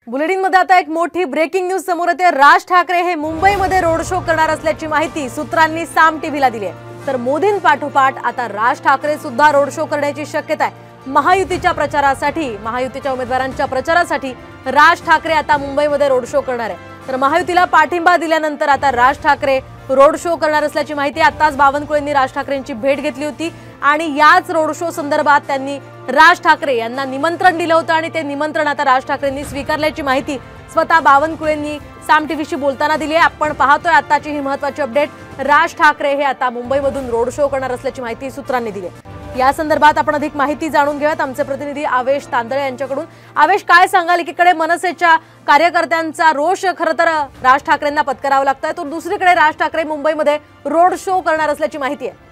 बुलेटिनमध्ये आता एक मोठी ब्रेकिंग न्यूज समोर येते। राज ठाकरे हे मुंबईमध्ये रोड शो करणार असल्याची माहिती सूत्रांनी साम टीव्हीला दिली आहे। तर मोदींपाठोपाठ आता राज ठाकरे सुद्धा रोड शो करण्याची शक्यता आहे। महायुतीच्या प्रचारासाठी, महायुतीच्या उमेदवारांच्या प्रचारासाठी राज ठाकरे आता मुंबईमध्ये रोड शो करणार आहे। तर महायुतीला पाठिंबा दिल्यानंतर आता राज ठाकरे रोड शो करणार असल्याची माहिती आताच बावनकुळेंनी राज ठाकरेंची भेट घेतली होती आणि याच रोड शो संदर्भात त्यांनी राज ठाकरे यांना निमंत्रण दिलं होतं आणि ते निमंत्रण आता राज ठाकरेंनी स्वीकारल्याची माहिती स्वतः बावनकुळेंनी साम टीव्हीशी बोलताना दिली आहे। आपण पाहतोय आताची ही महत्त्वाची अपडेट। राज ठाकरे हे आता मुंबईमधून रोड शो करणार असल्याची माहिती सूत्रांनी दिली आहे। या संदर्भात आपण अधिक माहिती जाणून घेऊयात आमचे प्रतिनिधी आवेश तांदळे यांच्याकडून। आवेश, काय सांगाल? एकीकडे मनसेच्या कार्यकर्त्यांचा रोष खरं तर राज ठाकरेंना पत्करावा लागतोय, तर दुसरीकडे राज ठाकरे मुंबईमध्ये रोड शो करणार असल्याची माहिती आहे।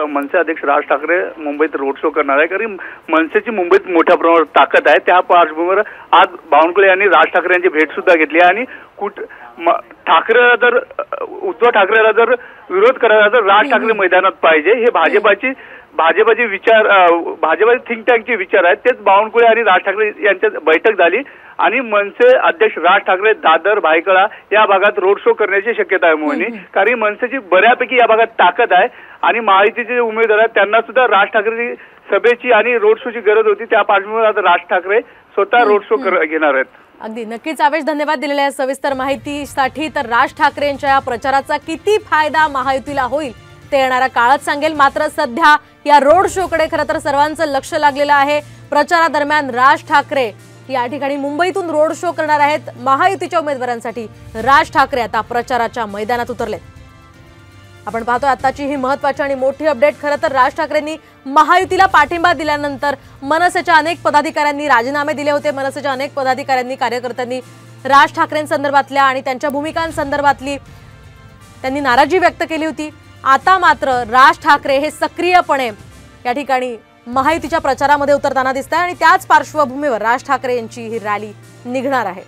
मनसे अध्यक्ष राज ठाकरे मुंबईत रोड शो करणार आहे, कारण मनसेची मुंबईत मोठ्या प्रमाणात ताकद आहे। त्या पार्श्वभूमीवर आज बावनकुळे यांनी राज ठाकरे यांची भेट सुद्धा घेतली आणि ठाकरेला जर उद्धव ठाकरेला जर विरोध करायला तर राज ठाकरे मैदानात पाहिजे, हे भाजपाचे विचार, भाजपाचे थिंक टँकचे विचार आहेत। तेच बावनकुळे आणि राज ठाकरे यांच्यात बैठक झाली आणि मनसे अध्यक्ष राज ठाकरे दादर भायखळा या भागात रोड शो करण्याची शक्यता आहे मोहिनी, कारण मनसेची बऱ्यापैकी या भागात ताकद आहे आणि महायुतीचे उमेदवार आहेत त्यांना सुद्धा राज ठाकरे सभेची आणि रोड शोची गरज होती। त्या पार्श्वभूमीवर आता राज ठाकरे स्वतः रोड शो घेणार आहेत। अगदी नक्कीच आवेश, धन्यवाद दिलेल्या सविस्तर माहितीसाठी। तर राज ठाकरे यांच्या प्रचाराचा किती फायदा महायुतीला होईल ते येणारा काळच सांगेल। मात्र सध्या या रोड शो कडे खरं तर सर्वांचं लक्ष लागलेलं आहे। प्रचारादरम्यान राज ठाकरे या ठिकाणी मुंबईतून रोड शो करणार आहेत। महायुतीच्या उमेदवारांसाठी राज ठाकरे आता प्रचाराच्या मैदानात उतरले। आपण पाहतोय आताची ही महत्त्वाची आणि मोठी अपडेट। खरं तर राज ठाकरेंनी महायुतीला पाठिंबा दिल्यानंतर मनसेच्या अनेक पदाधिकाऱ्यांनी राजीनामे दिले होते। मनसेच्या अनेक पदाधिकाऱ्यांनी, कार्यकर्त्यांनी राज ठाकरेंसंदर्भातल्या आणि त्यांच्या भूमिकांसंदर्भातली त्यांनी नाराजी व्यक्त केली होती। आता मात्र राज ठाकरे हे सक्रियपणे या ठिकाणी महायुतीच्या प्रचारामध्ये उतरताना दिसत आहे आणि त्याच पार्श्वभूमीवर राज ठाकरे यांची ही रॅली निघणार आहे।